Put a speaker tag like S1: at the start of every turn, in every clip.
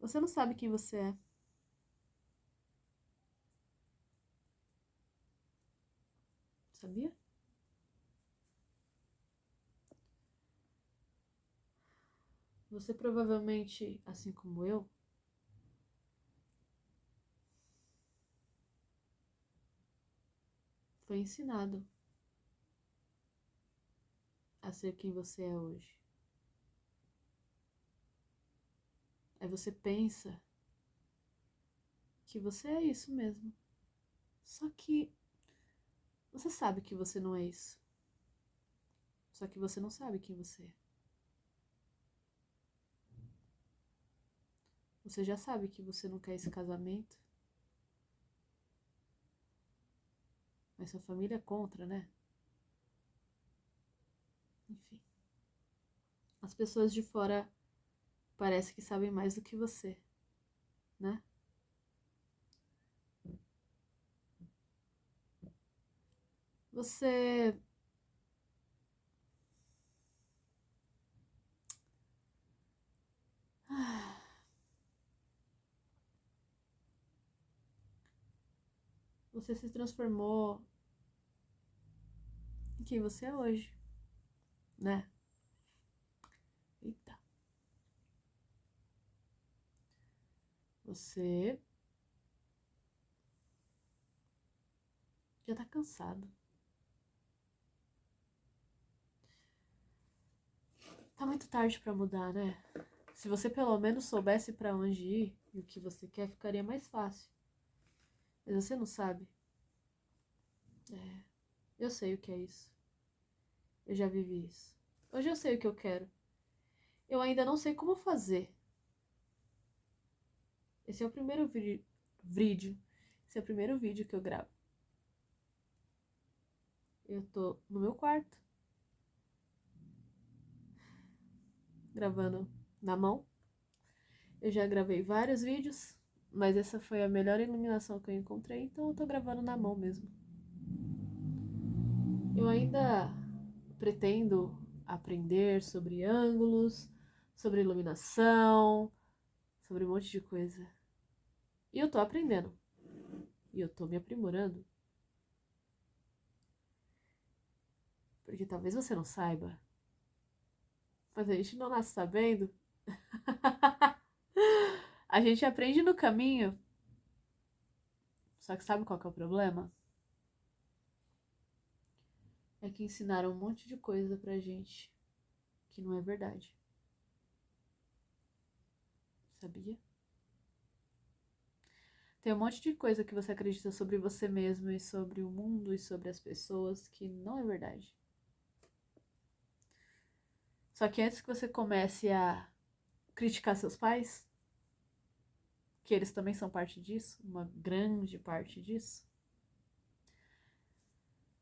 S1: Você não sabe quem você é. Sabia? Você provavelmente, assim como eu, foi ensinado a ser quem você é hoje. Aí você pensa que você é isso mesmo. Só que você sabe que você não é isso. Só que você não sabe quem você é. Você já sabe que você não quer esse casamento, mas sua família é contra, né? Enfim. As pessoas de fora parece que sabem mais do que você, né? Você você se transformou em quem você é hoje, né? Eita. Você já tá cansado. Tá muito tarde pra mudar, né? Se você pelo menos soubesse pra onde ir e o que você quer, ficaria mais fácil. Mas você não sabe. É, eu sei o que é isso. Eu já vivi isso. Hoje eu sei o que eu quero. Eu ainda não sei como fazer. Esse é o primeiro vídeo. Esse é o primeiro vídeo que eu gravo. Eu tô no meu quarto, gravando na mão. Eu já gravei vários vídeos, mas essa foi a melhor iluminação que eu encontrei, então eu tô gravando na mão mesmo. Eu ainda pretendo aprender sobre ângulos, sobre iluminação, sobre um monte de coisa. E eu tô aprendendo. E eu tô me aprimorando. Porque talvez você não saiba, mas a gente não nasce sabendo. A gente aprende no caminho. Só que sabe qual que é o problema? É que ensinaram um monte de coisa pra gente que não é verdade. Sabia? Tem um monte de coisa que você acredita sobre você mesmo e sobre o mundo e sobre as pessoas que não é verdade. Só que antes que você comece a criticar seus pais, que eles também são parte disso, uma grande parte disso,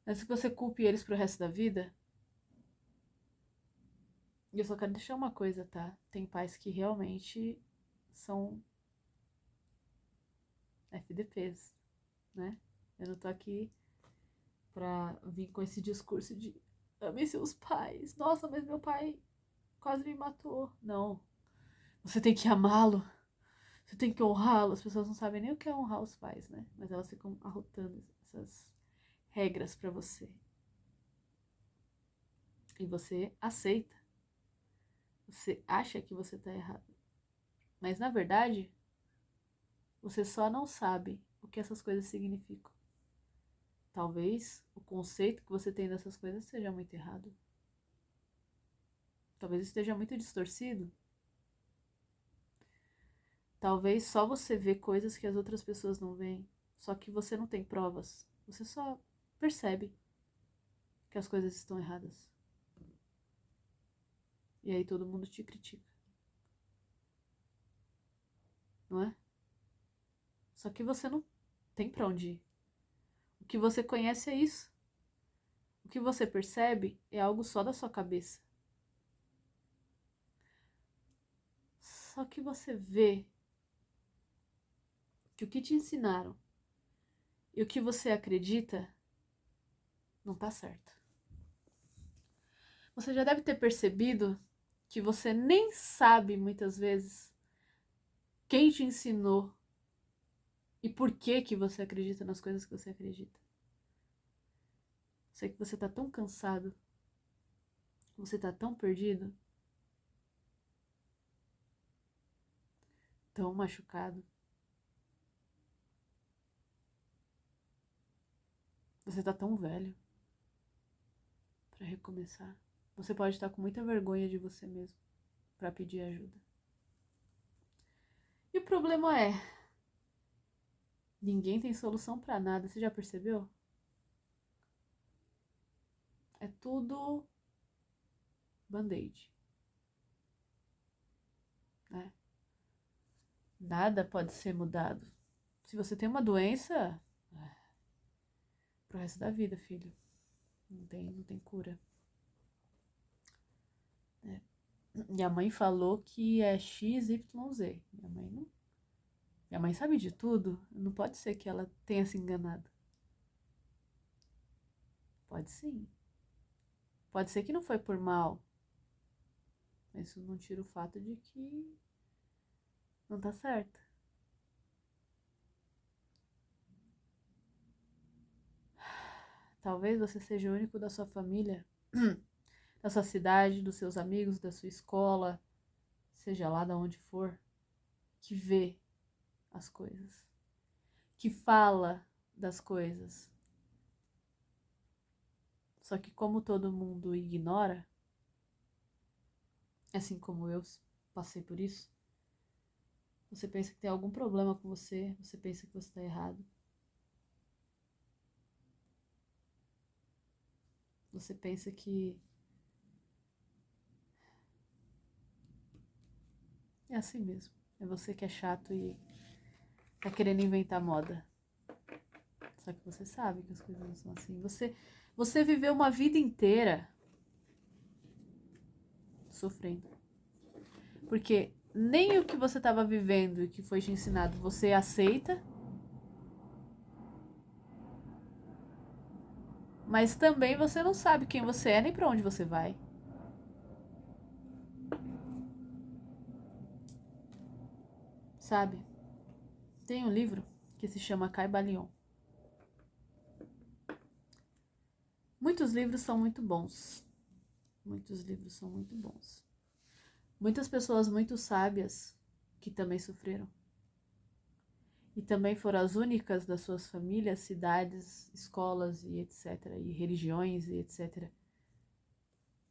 S1: antes que você culpe eles pro resto da vida, e eu só quero deixar uma coisa, tá? Tem pais que realmente são FDPs, né? Eu não tô aqui pra vir com esse discurso de ame seus pais. Nossa, mas meu pai quase me matou. Não. Você tem que amá-lo. Você tem que honrá-lo. As pessoas não sabem nem o que é honrar os pais, né? Mas elas ficam arrotando essas regras pra você. E você aceita. Você acha que você tá errado. Mas na verdade, você só não sabe o que essas coisas significam. Talvez o conceito que você tem dessas coisas seja muito errado. Talvez esteja muito distorcido. Talvez só você vê coisas que as outras pessoas não veem. Só que você não tem provas. Você só percebe que as coisas estão erradas. E aí todo mundo te critica. Não é? Só que você não tem pra onde ir. O que você conhece é isso. O que você percebe é algo só da sua cabeça. Só que você vê que o que te ensinaram e o que você acredita não tá certo. Você já deve ter percebido que você nem sabe muitas vezes Quem te ensinou? E por que você acredita nas coisas que você acredita? Sei que você tá tão cansado, você tá tão perdido, tão machucado. Você tá tão velho pra recomeçar. Você pode estar com muita vergonha de você mesmo pra pedir ajuda. E o problema é, ninguém tem solução pra nada, você já percebeu? É tudo band-aid, né? Nada pode ser mudado. Se você tem uma doença, pro resto da vida, filho. Não tem cura. É. Minha mãe falou que é XYZ. Minha mãe sabe de tudo. Não pode ser que ela tenha se enganado. Pode sim. Pode ser que não foi por mal. Mas isso não tira o fato de que não tá certo. Talvez você seja o único da sua família, da sua cidade, dos seus amigos, da sua escola, seja lá de onde for, que vê as coisas, que fala das coisas. Só que como todo mundo ignora, assim como eu passei por isso, você pensa que tem algum problema com você, você pensa que você está errado. Você pensa que é assim mesmo. É você que é chato e tá querendo inventar moda. Só que você sabe que as coisas não são assim. Você viveu uma vida inteira sofrendo. Porque nem o que você estava vivendo e que foi te ensinado você aceita, mas também você não sabe quem você é nem para onde você vai. Sabe? Tem um livro que se chama Caibalion. Muitos livros são muito bons. Muitos livros são muito bons. Muitas pessoas muito sábias que também sofreram. E também foram as únicas das suas famílias, cidades, escolas e etc. E religiões e etc.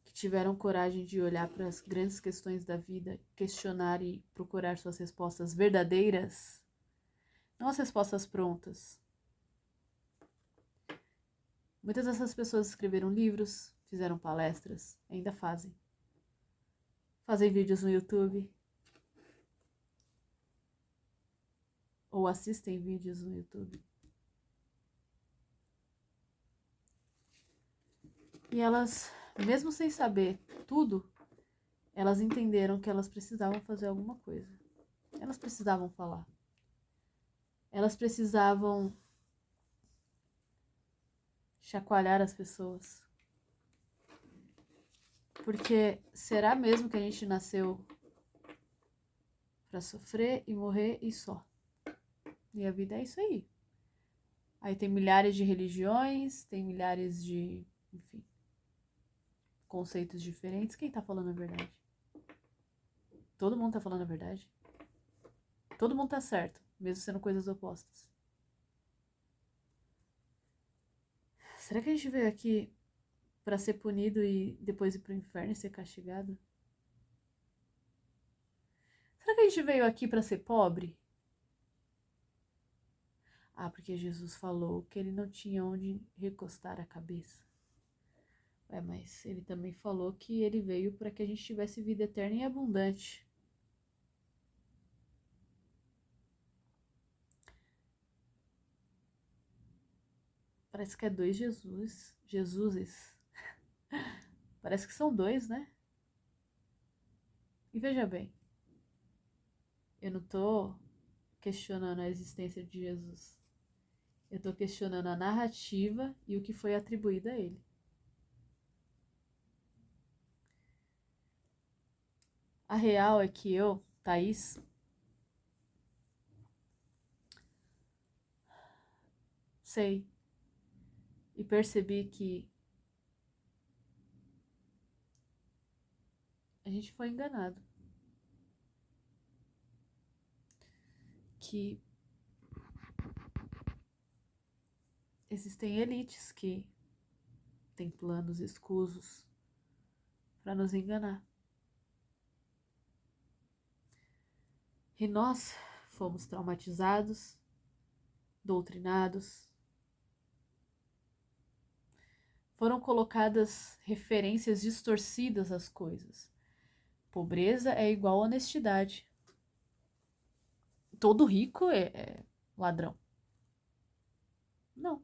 S1: Que tiveram coragem de olhar para as grandes questões da vida, questionar e procurar suas respostas verdadeiras, não as respostas prontas. Muitas dessas pessoas escreveram livros, fizeram palestras, ainda fazem. Fazem vídeos no YouTube. Ou assistem vídeos no YouTube. E elas, mesmo sem saber tudo, elas entenderam que elas precisavam fazer alguma coisa. Elas precisavam falar. Elas precisavam chacoalhar as pessoas. Porque será mesmo que a gente nasceu para sofrer e morrer e só? E a vida é isso aí. Aí tem milhares de religiões, tem milhares de, enfim, conceitos diferentes. Quem tá falando a verdade? Todo mundo tá falando a verdade. Todo mundo tá certo, mesmo sendo coisas opostas. Será que a gente veio aqui para ser punido e depois ir pro inferno e ser castigado? Será que a gente veio aqui para ser pobre? Ah, porque Jesus falou que ele não tinha onde recostar a cabeça. Mas ele também falou que ele veio para que a gente tivesse vida eterna e abundante. Parece que é dois Jesuses. Parece que são dois, né? E veja bem, eu não tô questionando a existência de Jesus. Eu tô questionando a narrativa e o que foi atribuído a ele. A real é que eu, Thaís, sei e percebi que a gente foi enganado. Que existem elites que têm planos escusos para nos enganar. E nós fomos traumatizados, doutrinados. Foram colocadas referências distorcidas às coisas. Pobreza é igual a honestidade. Todo rico é ladrão. Não.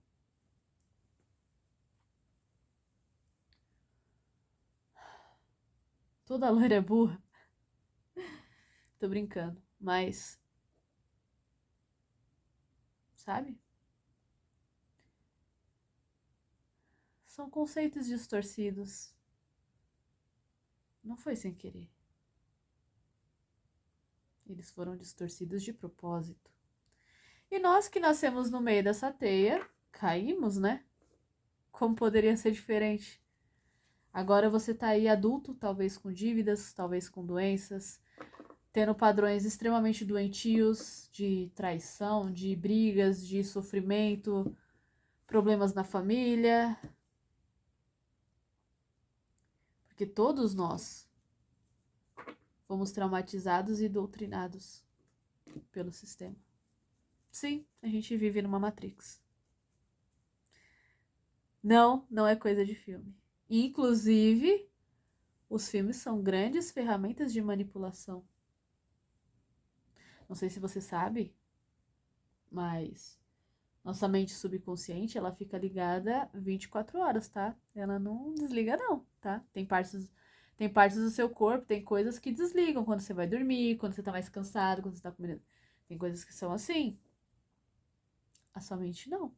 S1: Toda loira é burra. Tô brincando. Mas, sabe? São conceitos distorcidos. Não foi sem querer. Eles foram distorcidos de propósito. E nós que nascemos no meio dessa teia, caímos, né? Como poderia ser diferente? Agora você tá aí adulto, talvez com dívidas, talvez com doenças, tendo padrões extremamente doentios de traição, de brigas, de sofrimento, problemas na família. Porque todos nós fomos traumatizados e doutrinados pelo sistema. Sim, a gente vive numa Matrix. Não é coisa de filme. Inclusive, os filmes são grandes ferramentas de manipulação. Não sei se você sabe, mas nossa mente subconsciente, ela fica ligada 24 horas, tá? Ela não desliga não, tá? Tem partes do seu corpo, tem coisas que desligam quando você vai dormir, quando você tá mais cansado, quando você tá comendo. Tem coisas que são assim. A sua mente não.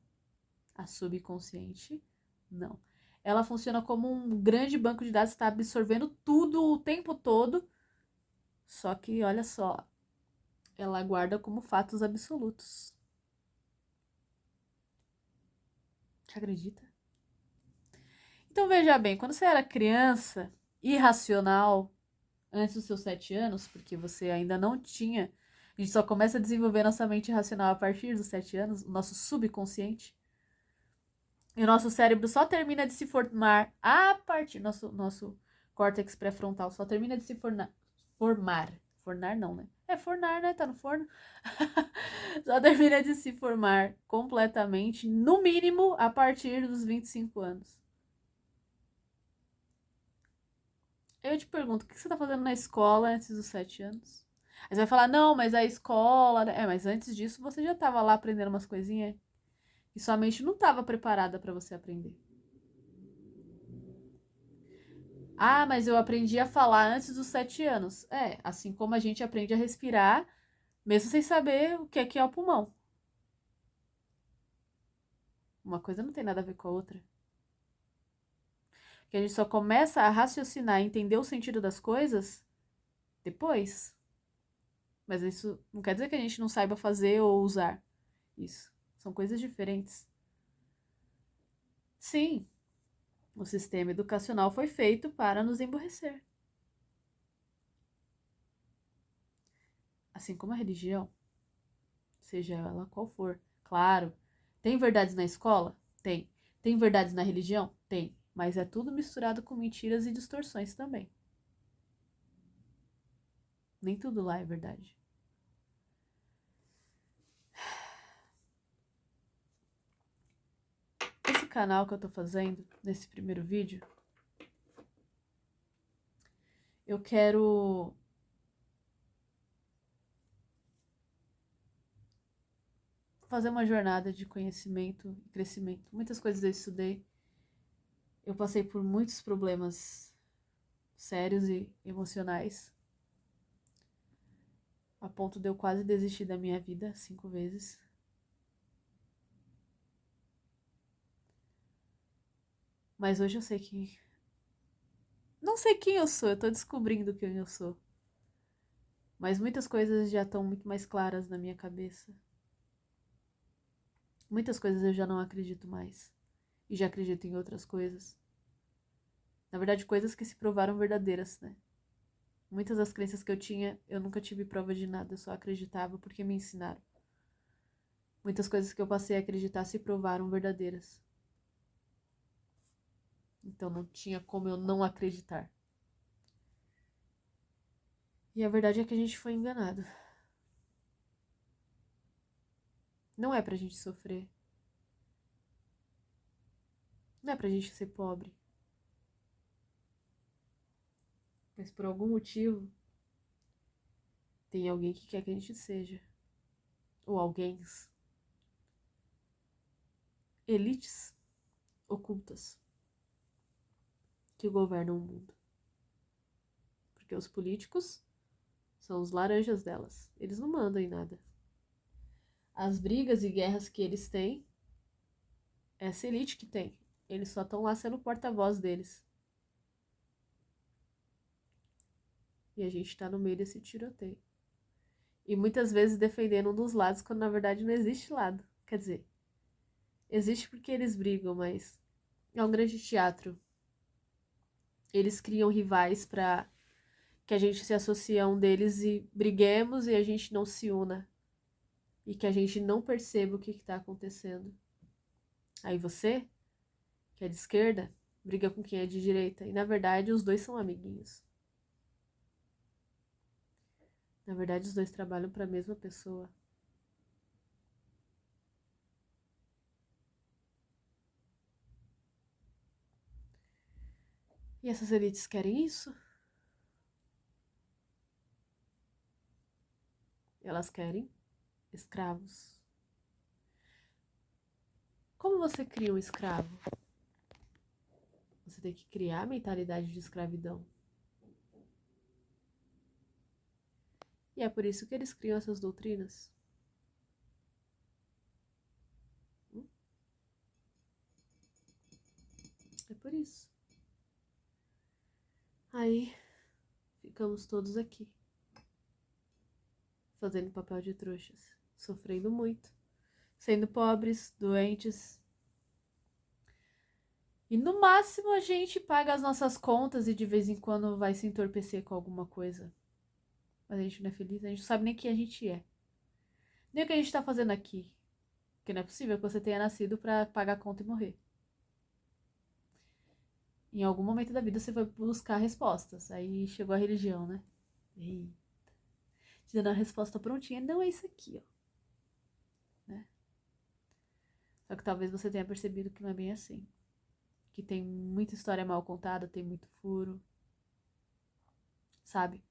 S1: A subconsciente não. Ela funciona como um grande banco de dados, está absorvendo tudo o tempo todo. Só que, olha só, ela guarda como fatos absolutos. Você acredita? Então veja bem, quando você era criança, irracional, antes dos seus 7 anos, porque você ainda não tinha, a gente só começa a desenvolver nossa mente racional a partir dos 7 anos, o nosso subconsciente. E o nosso cérebro só termina de se formar a partir. Nosso córtex pré-frontal só termina de se formar. Fornar não, né? É fornar, né? Tá no forno. Só termina de se formar completamente, no mínimo, a partir dos 25 anos. Eu te pergunto, o que você tá fazendo na escola antes dos 7 anos? Aí você vai falar, não, mas a escola. Mas antes disso você já tava lá aprendendo umas coisinhas. E sua mente não estava preparada para você aprender. Ah, mas eu aprendi a falar antes dos 7 anos. É, assim como a gente aprende a respirar, mesmo sem saber o que é o pulmão. Uma coisa não tem nada a ver com a outra. Porque a gente só começa a raciocinar e entender o sentido das coisas depois. Mas isso não quer dizer que a gente não saiba fazer ou usar isso. São coisas diferentes. Sim, o sistema educacional foi feito para nos emburrecer. Assim como a religião, seja ela qual for. Claro, tem verdades na escola? Tem. Tem verdades na religião? Tem. Mas é tudo misturado com mentiras e distorções também. Nem tudo lá é verdade. Esse canal que eu tô fazendo, nesse primeiro vídeo, eu quero fazer uma jornada de conhecimento e crescimento. Muitas coisas eu estudei. Eu passei por muitos problemas sérios e emocionais, a ponto de eu quase desistir da minha vida 5 vezes. Mas hoje eu sei que... Não sei quem eu sou, eu tô descobrindo quem eu sou. Mas muitas coisas já estão muito mais claras na minha cabeça. Muitas coisas eu já não acredito mais. E já acredito em outras coisas. Na verdade, coisas que se provaram verdadeiras, né? Muitas das crenças que eu tinha, eu nunca tive prova de nada, eu só acreditava porque me ensinaram. Muitas coisas que eu passei a acreditar se provaram verdadeiras. Então não tinha como eu não acreditar. E a verdade é que a gente foi enganado. Não é pra gente sofrer. Não é pra gente ser pobre. Mas por algum motivo, tem alguém que quer que a gente seja. Ou alguém. Elites ocultas que governam o mundo. Porque os políticos são os laranjas delas. Eles não mandam em nada. As brigas e guerras que eles têm, essa elite que tem. Eles só estão lá sendo porta-voz deles. E a gente tá no meio desse tiroteio. E muitas vezes defendendo um dos lados, quando na verdade não existe lado. Quer dizer, existe porque eles brigam, mas é um grande teatro. Eles criam rivais pra que a gente se associe a um deles e briguemos e a gente não se una. E que a gente não perceba o que está acontecendo. Aí você, que é de esquerda, briga com quem é de direita. E na verdade os dois são amiguinhos. Na verdade os dois trabalham para a mesma pessoa. E essas elites querem isso? Elas querem escravos. Como você cria um escravo? Você tem que criar a mentalidade de escravidão. E é por isso que eles criam essas doutrinas. É por isso. Aí ficamos todos aqui, fazendo papel de trouxas, sofrendo muito, sendo pobres, doentes. E no máximo a gente paga as nossas contas e de vez em quando vai se entorpecer com alguma coisa. Mas a gente não é feliz, a gente não sabe nem quem a gente é. Nem o que a gente tá fazendo aqui. Porque não é possível que você tenha nascido pra pagar a conta e morrer. Em algum momento da vida você foi buscar respostas. Aí chegou a religião, né? Eita. Te dando a resposta prontinha. Não, é isso aqui, ó. Né? Só que talvez você tenha percebido que não é bem assim. Que tem muita história mal contada, tem muito furo. Sabe?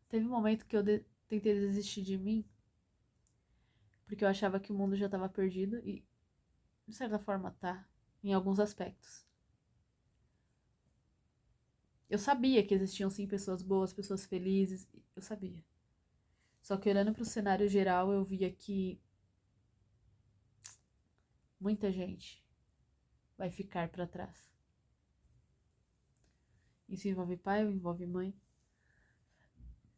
S1: Teve um momento que eu tentei desistir de mim. Porque eu achava que o mundo já estava perdido. E, de certa forma, tá. Em alguns aspectos. Eu sabia que existiam sim pessoas boas, pessoas felizes. Eu sabia. Só que olhando para o cenário geral, eu via que muita gente vai ficar para trás. Isso envolve pai ou envolve mãe?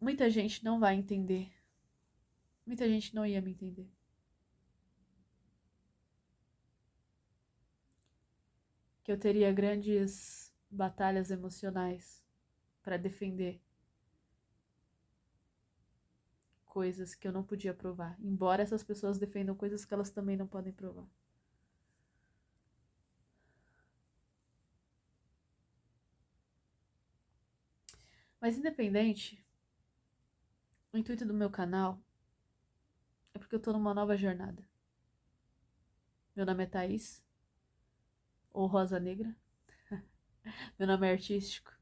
S1: Muita gente não vai entender. Muita gente não ia me entender. Que eu teria grandes batalhas emocionais para defender coisas que eu não podia provar. Embora essas pessoas defendam coisas que elas também não podem provar. Mas independente, o intuito do meu canal é porque eu tô numa nova jornada. Meu nome é Thaís, ou Rosa Negra. Meu nome é artístico.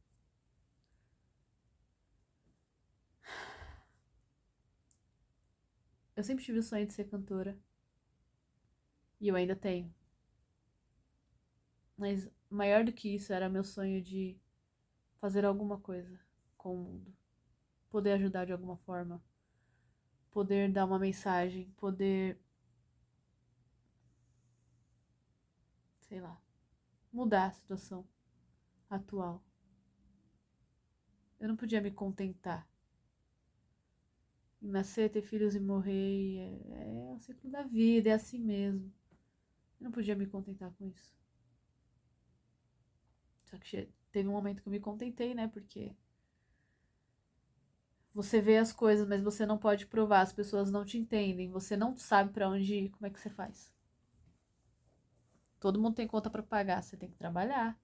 S1: Eu sempre tive o sonho de ser cantora. E eu ainda tenho. Mas maior do que isso era meu sonho de fazer alguma coisa com o mundo. Poder ajudar de alguma forma. Poder dar uma mensagem. Poder, sei lá, mudar a situação atual. Eu não podia me contentar em nascer, ter filhos e morrer. É o ciclo da vida, é assim mesmo. Eu não podia me contentar com isso. Só que teve um momento que eu me contentei, né? Porque você vê as coisas, mas você não pode provar, as pessoas não te entendem, você não sabe pra onde ir, como é que você faz? Todo mundo tem conta pra pagar, você tem que trabalhar.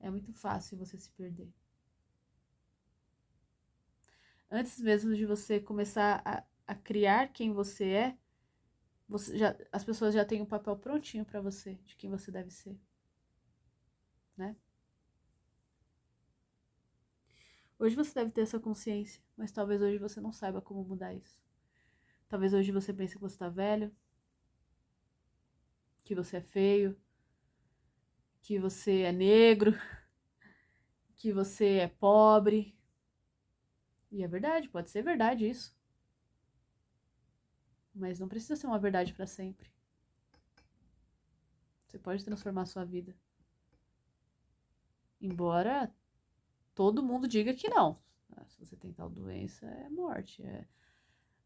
S1: É muito fácil você se perder. Antes mesmo de você começar a criar quem você é, as pessoas já têm um papel prontinho pra você, de quem você deve ser, né? Hoje você deve ter essa consciência, mas talvez hoje você não saiba como mudar isso. Talvez hoje você pense que você tá velho, que você é feio, que você é negro, que você é pobre. E é verdade, pode ser verdade isso. Mas não precisa ser uma verdade pra sempre. Você pode transformar a sua vida. Embora todo mundo diga que não. Se você tem tal doença, é morte. É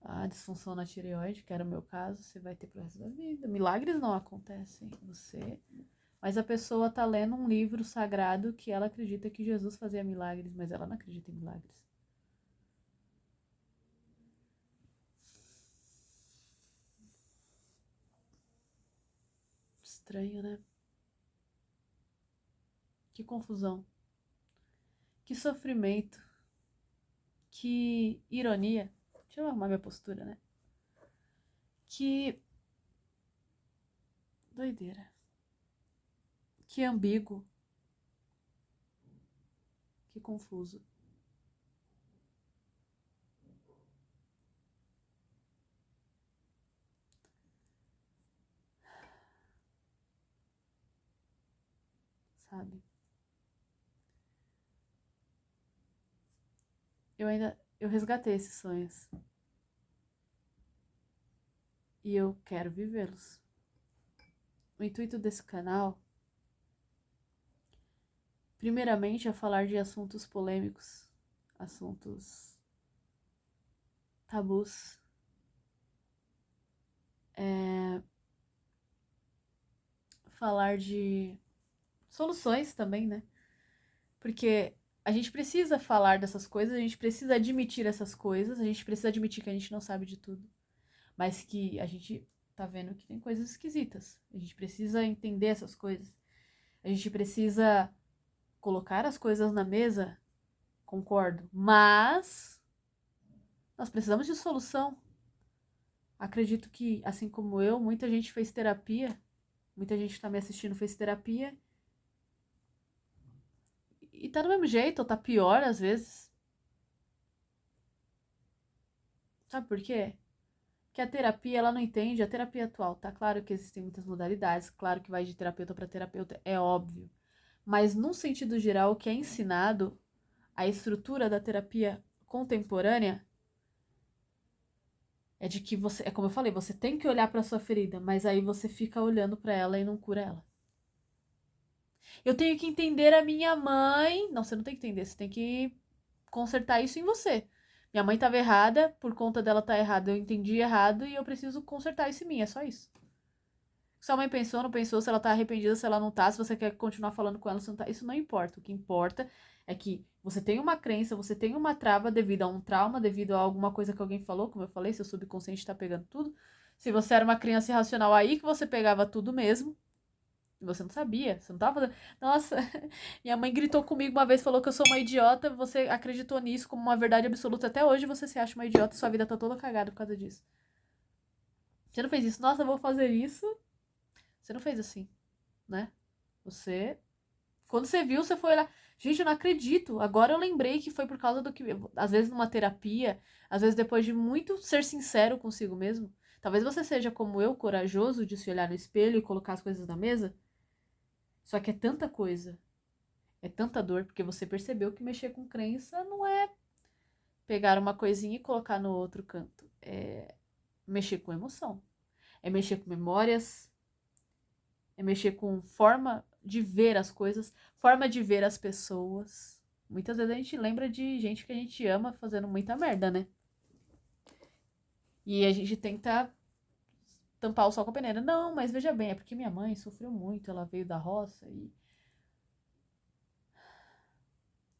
S1: a disfunção na tireoide, que era o meu caso, você vai ter pro resto da vida. Milagres não acontecem. Mas a pessoa tá lendo um livro sagrado que ela acredita que Jesus fazia milagres, mas ela não acredita em milagres. Estranho, né? Que confusão. Que sofrimento. Que ironia. Deixa eu arrumar minha postura, né? Que doideira. Que ambíguo. Que confuso. Sabe? Eu resgatei esses sonhos. E eu quero vivê-los. O intuito desse canal, primeiramente, é falar de assuntos polêmicos, assuntos tabus. Falar de soluções também, né? Porque a gente precisa falar dessas coisas, a gente precisa admitir essas coisas, a gente precisa admitir que a gente não sabe de tudo, mas que a gente tá vendo que tem coisas esquisitas. A gente precisa entender essas coisas. A gente precisa colocar as coisas na mesa, concordo, mas nós precisamos de solução. Acredito que, assim como eu, muita gente fez terapia, muita gente que tá me assistindo fez terapia e tá do mesmo jeito, ou tá pior às vezes. Sabe por quê? Que a terapia, ela não entende, a terapia atual, tá claro que existem muitas modalidades, claro que vai de terapeuta para terapeuta, é óbvio. Mas, num sentido geral, o que é ensinado, a estrutura da terapia contemporânea, é de que você, é como eu falei, você tem que olhar para sua ferida, mas aí você fica olhando para ela e não cura ela. Eu tenho que entender a minha mãe. Não, você não tem que entender, você tem que consertar isso em você. Minha mãe estava errada, por conta dela estar errada, eu entendi errado e eu preciso consertar isso em mim, é só isso. Se a mãe pensou, não pensou, se ela tá arrependida, se ela não tá, se você quer continuar falando com ela, se não tá, isso não importa. O que importa é que você tem uma crença, você tem uma trava devido a um trauma, devido a alguma coisa que alguém falou, como eu falei, seu subconsciente tá pegando tudo. Se você era uma criança irracional, aí que você pegava tudo mesmo. E você não sabia, você não tava fazendo. Nossa, minha mãe gritou comigo uma vez, falou que eu sou uma idiota, você acreditou nisso como uma verdade absoluta. Até hoje você se acha uma idiota e sua vida tá toda cagada por causa disso. Você não fez isso, nossa, eu vou fazer isso. Você não fez assim, né? Você. Quando você viu, você foi lá. Gente, eu não acredito. Agora eu lembrei que foi por causa do que. Às vezes numa terapia, às vezes depois de muito ser sincero consigo mesmo. Talvez você seja como eu, corajoso de se olhar no espelho e colocar as coisas na mesa. Só que é tanta coisa. É tanta dor, porque você percebeu que mexer com crença não é pegar uma coisinha e colocar no outro canto. É mexer com emoção. É mexer com memórias. É mexer com forma de ver as coisas, forma de ver as pessoas. Muitas vezes a gente lembra de gente que a gente ama fazendo muita merda, né? E a gente tenta tampar o sol com a peneira. Não, mas veja bem, é porque minha mãe sofreu muito, ela veio da roça e.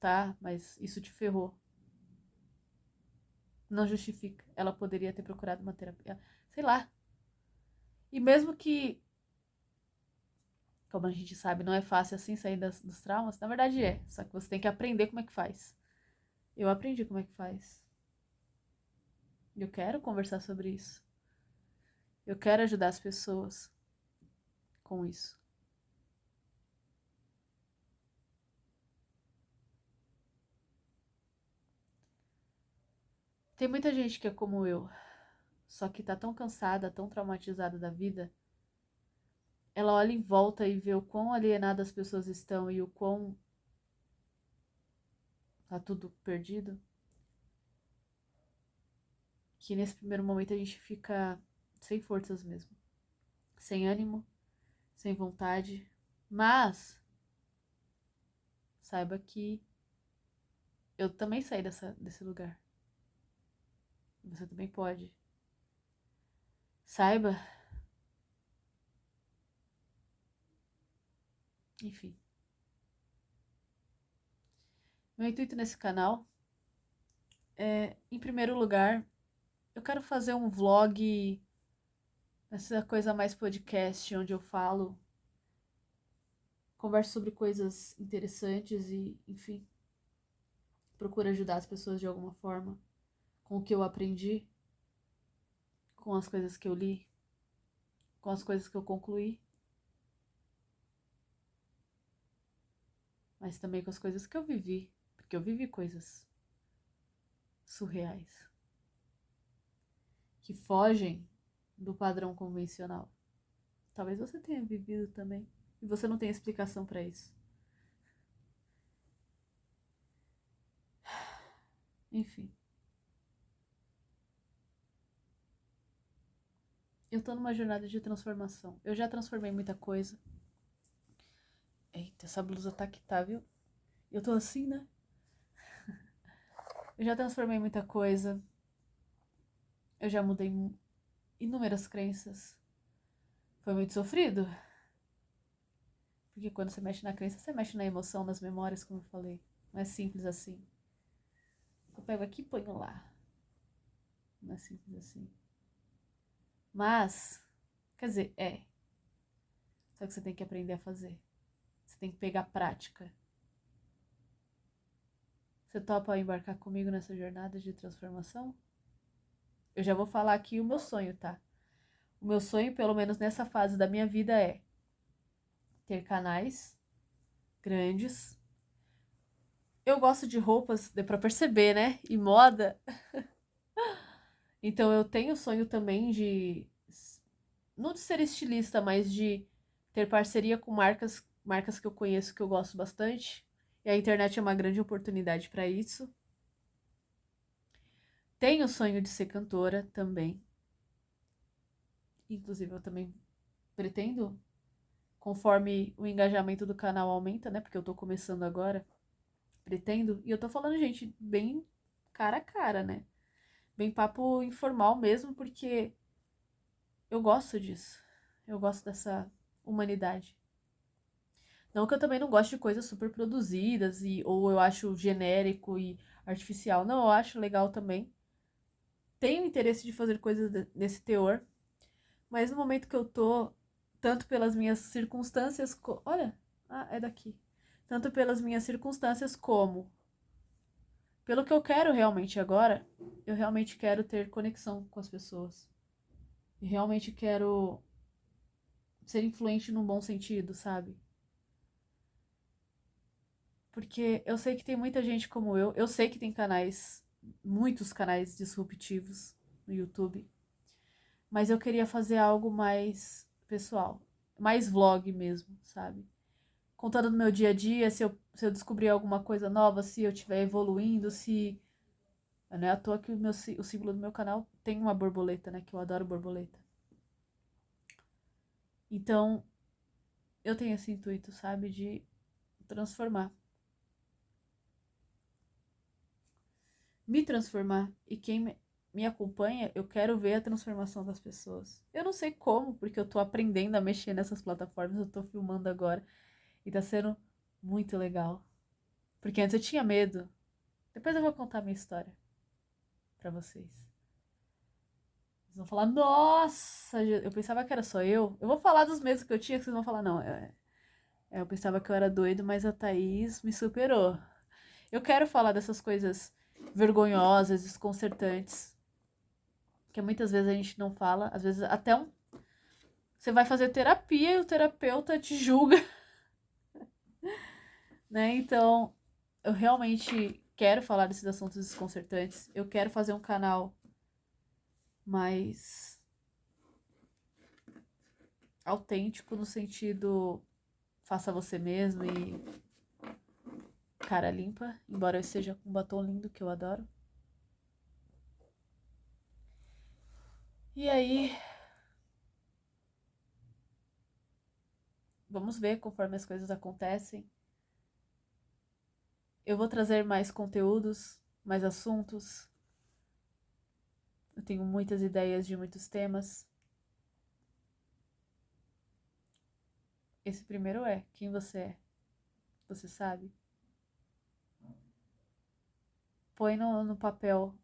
S1: Tá, mas isso te ferrou. Não justifica. Ela poderia ter procurado uma terapia. Sei lá. E mesmo que, como a gente sabe, não é fácil assim sair dos traumas, na verdade é. Só que você tem que aprender como é que faz. Eu aprendi como é que faz. Eu quero conversar sobre isso. Eu quero ajudar as pessoas com isso. Tem muita gente que é como eu, só que tá tão cansada, tão traumatizada da vida. Ela olha em volta e vê o quão alienadas as pessoas estão e o quão tá tudo perdido. Que nesse primeiro momento a gente fica sem forças mesmo. Sem ânimo, sem vontade. Mas saiba que eu também saí desse lugar. Você também pode. Saiba. Enfim. Meu intuito nesse canal é, em primeiro lugar, eu quero fazer um vlog, essa coisa mais podcast, onde eu falo, converso sobre coisas interessantes e, enfim, procuro ajudar as pessoas de alguma forma, com o que eu aprendi, com as coisas que eu li, com as coisas que eu concluí, mas também com as coisas que eu vivi, porque eu vivi coisas surreais, que fogem do padrão convencional. Talvez você tenha vivido também, e você não tenha explicação para isso. Enfim. Eu tô numa jornada de transformação. Eu já transformei muita coisa. Eita, essa blusa tá que tá, viu? Eu tô assim, né? Eu já transformei muita coisa. Eu já mudei inúmeras crenças. Foi muito sofrido. Porque quando você mexe na crença, você mexe na emoção, nas memórias, como eu falei. Não é simples assim. Eu pego aqui e ponho lá. Não é simples assim. Mas, quer dizer, é. Só que você tem que aprender a fazer. Você tem que pegar prática. Você topa embarcar comigo nessa jornada de transformação? Eu já vou falar aqui o meu sonho, tá? O meu sonho, pelo menos nessa fase da minha vida, é ter canais grandes. Eu gosto de roupas, deu pra perceber, né? E moda. Então eu tenho o sonho também de, não de ser estilista, mas de ter parceria com marcas que eu conheço, que eu gosto bastante. E a internet é uma grande oportunidade para isso. Tenho o sonho de ser cantora também. Inclusive, eu também pretendo, conforme o engajamento do canal aumenta, né? Porque eu tô começando agora. Pretendo. E eu tô falando, gente, bem cara a cara, né? Bem papo informal mesmo, porque eu gosto disso. Eu gosto dessa humanidade. Não que eu também não goste de coisas super produzidas ou eu acho genérico e artificial. Não, eu acho legal também. Tenho interesse de fazer coisas nesse teor, mas no momento que eu tô, tanto pelas minhas circunstâncias, olha, é daqui. Tanto pelas minhas circunstâncias como pelo que eu quero realmente agora, eu realmente quero ter conexão com as pessoas. E realmente quero ser influente num bom sentido, sabe? Porque eu sei que tem muita gente como eu sei que tem canais, muitos canais disruptivos no YouTube, mas eu queria fazer algo mais pessoal, mais vlog mesmo, sabe? Contando no meu dia a dia, se eu descobrir alguma coisa nova, se eu estiver evoluindo, se. Não é à toa que o símbolo do meu canal tem uma borboleta, né? Que eu adoro borboleta. Então, eu tenho esse intuito, sabe? De transformar. me transformar. E quem me acompanha, eu quero ver a transformação das pessoas. Eu não sei como, porque eu tô aprendendo a mexer nessas plataformas, eu tô filmando agora. E tá sendo muito legal. Porque antes eu tinha medo. Depois eu vou contar a minha história pra vocês. Vocês vão falar, nossa, eu pensava que era só eu. Eu vou falar dos medos que eu tinha, que vocês vão falar, não, eu pensava que eu era doido, mas a Thaís me superou. Eu quero falar dessas coisas vergonhosas, desconcertantes, que muitas vezes a gente não fala, às vezes até você vai fazer terapia e o terapeuta te julga, né? Então, eu realmente quero falar desses assuntos desconcertantes. Eu quero fazer um canal mais autêntico no sentido faça você mesmo e cara limpa, embora eu esteja com um batom lindo que eu adoro. E aí, vamos ver conforme as coisas acontecem. Eu vou trazer mais conteúdos, mais assuntos. Eu tenho muitas ideias de muitos temas. Esse primeiro é: quem você é? Você sabe? Põe no papel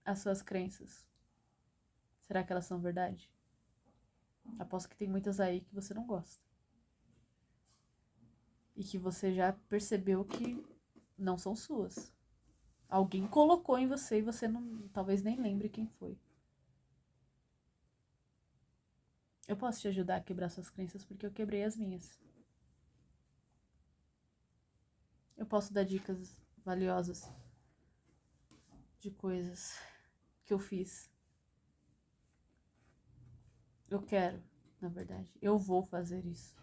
S1: as suas crenças. Será que elas são verdade? Aposto que tem muitas aí que você não gosta. E que você já percebeu que não são suas. Alguém colocou em você e você não, talvez nem lembre quem foi. Eu posso te ajudar a quebrar suas crenças porque eu quebrei as minhas. Eu posso dar dicas valiosas de coisas que eu fiz. Eu quero, na verdade. Eu vou fazer isso,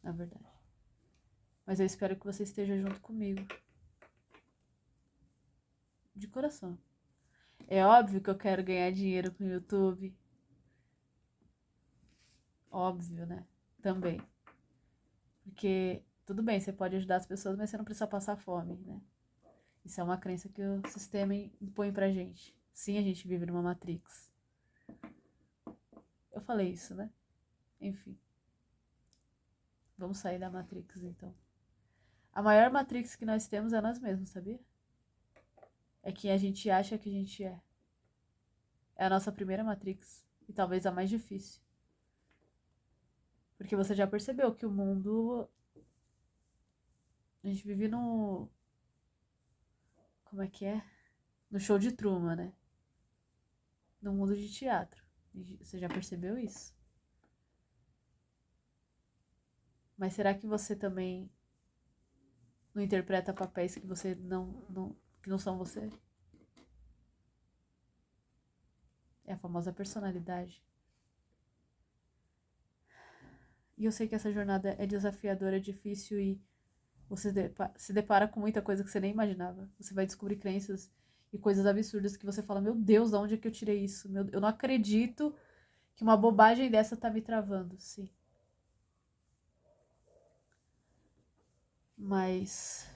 S1: na verdade. Mas eu espero que você esteja junto comigo. De coração. É óbvio que eu quero ganhar dinheiro com o YouTube. Óbvio, né? Também. Porque, tudo bem, você pode ajudar as pessoas, mas você não precisa passar fome, né? Isso é uma crença que o sistema impõe pra gente. Sim, a gente vive numa Matrix. Eu falei isso, né? Enfim. Vamos sair da Matrix, então. A maior Matrix que nós temos é nós mesmos, sabia? É quem a gente acha que a gente é. É a nossa primeira Matrix. E talvez a mais difícil. Porque você já percebeu que o mundo. A gente vive no. Como é que é? No show de Truman, né? No mundo de teatro. Você já percebeu isso? Mas será que você também não interpreta papéis que você que não são você? É a famosa personalidade. E eu sei que essa jornada é desafiadora, é difícil e você se depara com muita coisa que você nem imaginava. Você vai descobrir crenças e coisas absurdas que você fala: Meu Deus, de onde é que eu tirei isso? Eu não acredito que uma bobagem dessa tá me travando. Sim. Mas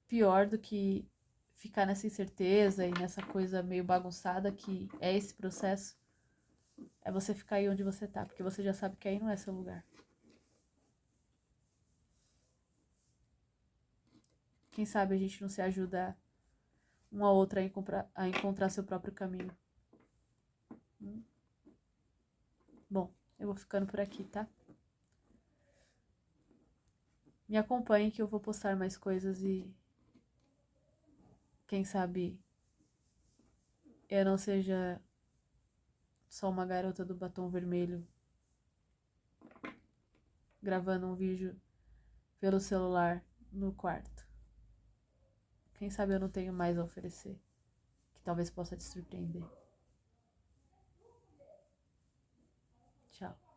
S1: pior do que ficar nessa incerteza e nessa coisa meio bagunçada que é esse processo é você ficar aí onde você tá, porque você já sabe que aí não é seu lugar. Quem sabe a gente não se ajuda um ao outro a encontrar seu próprio caminho. Bom, eu vou ficando por aqui, tá? Me acompanhe que eu vou postar mais coisas e quem sabe eu não seja só uma garota do batom vermelho gravando um vídeo pelo celular no quarto. Quem sabe eu não tenho mais a oferecer, que talvez possa te surpreender. Tchau.